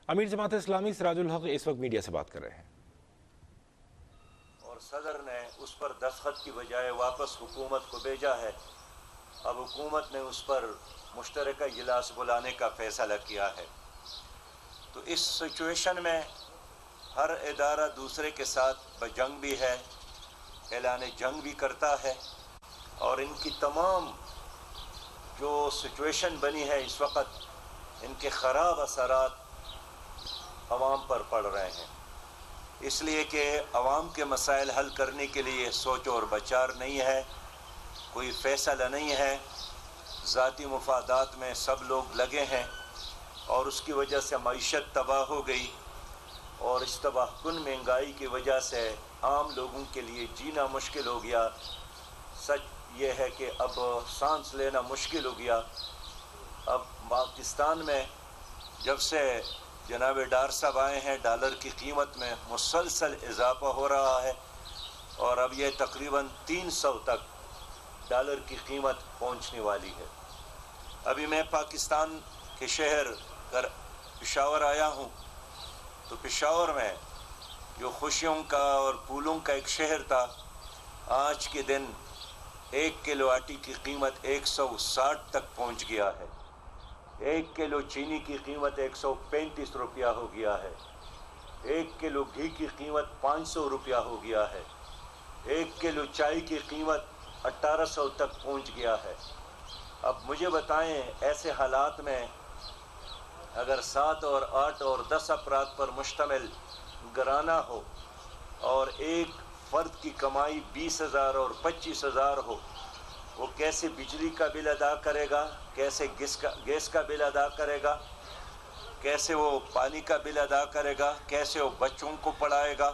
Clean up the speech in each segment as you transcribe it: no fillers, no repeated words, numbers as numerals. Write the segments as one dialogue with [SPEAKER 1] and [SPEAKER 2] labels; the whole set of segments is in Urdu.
[SPEAKER 1] امیر جماعت اسلامی سراج الحق اس وقت میڈیا سے بات کر رہے ہیں۔
[SPEAKER 2] اور صدر نے اس پر دستخط کی بجائے واپس حکومت کو بھیجا ہے۔ اب حکومت نے اس پر مشترکہ اجلاس بلانے کا فیصلہ کیا ہے۔ تو اس سچویشن میں ہر ادارہ دوسرے کے ساتھ بجنگ بھی ہے، اعلان جنگ بھی کرتا ہے، اور ان کی تمام جو سچویشن بنی ہے اس وقت، ان کے خراب اثرات عوام پر پڑ رہے ہیں، اس لیے کہ عوام کے مسائل حل کرنے کے لیے سوچ اور بچار نہیں ہے، کوئی فیصلہ نہیں ہے، ذاتی مفادات میں سب لوگ لگے ہیں، اور اس کی وجہ سے معیشت تباہ ہو گئی، اور اس تباہ کن مہنگائی کی وجہ سے عام لوگوں کے لیے جینا مشکل ہو گیا۔ سچ یہ ہے کہ اب سانس لینا مشکل ہو گیا۔ اب پاکستان میں جب سے جناب ڈار صاحب آئے ہیں، ڈالر کی قیمت میں مسلسل اضافہ ہو رہا ہے، اور اب یہ تقریباً 300 تک ڈالر کی قیمت پہنچنے والی ہے۔ ابھی میں پاکستان کے شہر پشاور آیا ہوں، تو پشاور میں جو خوشیوں کا اور پھولوں کا ایک شہر تھا، آج کے دن 1 کلو آٹے کی قیمت 160 تک پہنچ گیا ہے، 1 کلو چینی کی قیمت 135 روپیہ ہو گیا ہے، 1 کلو گھی کی قیمت 500 روپیہ ہو گیا ہے، 1 کلو چائے کی قیمت 1800 تک پہنچ گیا ہے۔ اب مجھے بتائیں، ایسے حالات میں اگر 7 اور 8 اور 10 افراد پر مشتمل گھرانہ ہو، اور ایک فرد کی کمائی 20,000 اور 25,000 ہو، وہ کیسے بجلی کا بل ادا کرے گا، کیسے گیس کا بل ادا کرے گا، کیسے وہ پانی کا بل ادا کرے گا، کیسے وہ بچوں کو پڑھائے گا،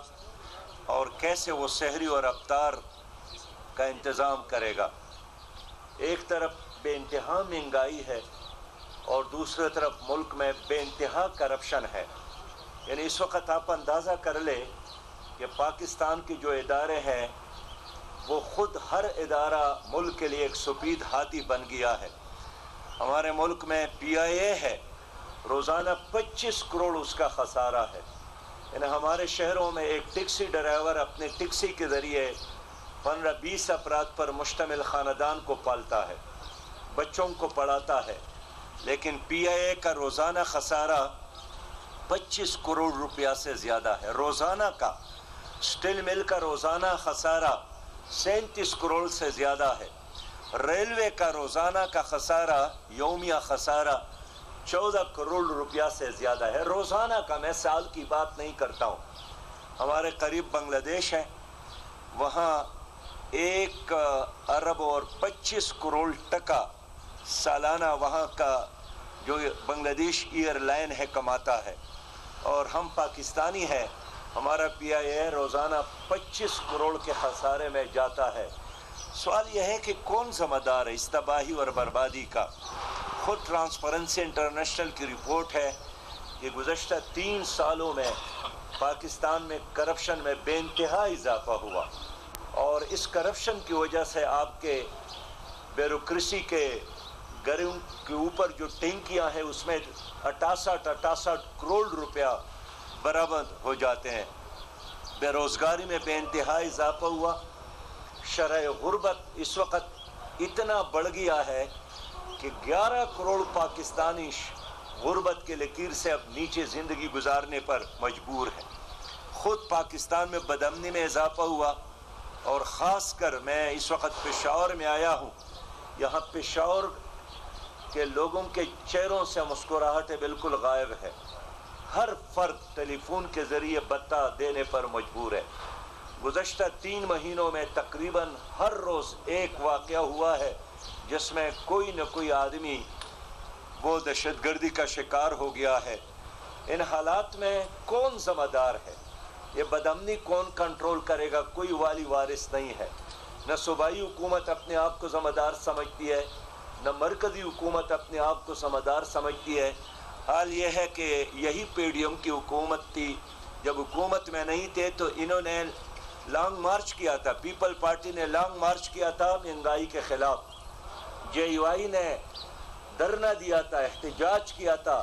[SPEAKER 2] اور کیسے وہ سحری اور افطار کا انتظام کرے گا۔ ایک طرف بے انتہا مہنگائی ہے، اور دوسری طرف ملک میں بے انتہا کرپشن ہے۔ یعنی اس وقت آپ اندازہ کر لیں کہ پاکستان کے جو ادارے ہیں، وہ خود ہر ادارہ ملک کے لیے ایک سپید ہاتھی بن گیا ہے۔ ہمارے ملک میں PIA ہے، روزانہ 25 کروڑ اس کا خسارہ ہے۔ یعنی ہمارے شہروں میں ایک ٹیکسی ڈرائیور اپنے ٹیکسی کے ذریعے 15-20 افراد پر مشتمل خاندان کو پالتا ہے، بچوں کو پڑھاتا ہے، لیکن PIA کا روزانہ خسارہ 25 کروڑ روپیہ سے زیادہ ہے، روزانہ کا۔ سٹیل مل کا روزانہ خسارہ 37 کروڑ سے زیادہ ہے۔ ریلوے کا روزانہ کا خسارہ، یومیہ خسارہ 14 کروڑ روپیہ سے زیادہ ہے، روزانہ کا، میں سال کی بات نہیں کرتا ہوں۔ ہمارے قریب بنگلہ دیش ہے، وہاں 1 ارب اور 25 کروڑ ٹکا سالانہ وہاں کا جو بنگلہ دیش ایئر لائن ہے کماتا ہے، اور ہم پاکستانی ہیں، ہمارا PIA روزانہ 25 کروڑ کے خسارے میں جاتا ہے۔ سوال یہ ہے کہ کون ذمہ دار ہے اس تباہی اور بربادی کا؟ خود ٹرانسپیرنسی انٹرنیشنل کی رپورٹ ہے کہ گزشتہ 3 سالوں میں پاکستان میں کرپشن میں بے انتہا اضافہ ہوا، اور اس کرپشن کی وجہ سے آپ کے بیوروکریسی کے گھروں کے اوپر جو ٹینکیاں ہیں، اس میں 68 کروڑ روپیہ برآمد ہو جاتے ہیں۔ بے روزگاری میں بے انتہا اضافہ ہوا، شرح غربت اس وقت اتنا بڑھ گیا ہے کہ 11 کروڑ پاکستانی غربت کے لکیر سے اب نیچے زندگی گزارنے پر مجبور ہیں۔ خود پاکستان میں بدامنی میں اضافہ ہوا، اور خاص کر میں اس وقت پشاور میں آیا ہوں، یہاں پشاور کے لوگوں کے چہروں سے مسکراہٹ بالکل غائب ہے۔ ہر فرد ٹیلی فون کے ذریعے بتا دینے پر مجبور ہے۔ گزشتہ 3 مہینوں میں تقریباً ہر روز ایک واقعہ ہوا ہے جس میں کوئی نہ کوئی آدمی وہ دہشت گردی کا شکار ہو گیا ہے۔ ان حالات میں کون ذمہ دار ہے؟ یہ بدامنی کون کنٹرول کرے گا؟ کوئی والی وارث نہیں ہے۔ نہ صوبائی حکومت اپنے آپ کو ذمہ دار سمجھتی ہے، نہ مرکزی حکومت اپنے آپ کو ذمہ دار سمجھتی ہے۔ حال یہ ہے کہ یہی PDM کی حکومت تھی، جب حکومت میں نہیں تھے تو انہوں نے لانگ مارچ کیا تھا، پیپل پارٹی نے لانگ مارچ کیا تھا مہنگائی کے خلاف، JUI نے دھرنا دیا تھا، احتجاج کیا تھا،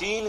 [SPEAKER 2] 3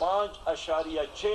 [SPEAKER 2] 5.6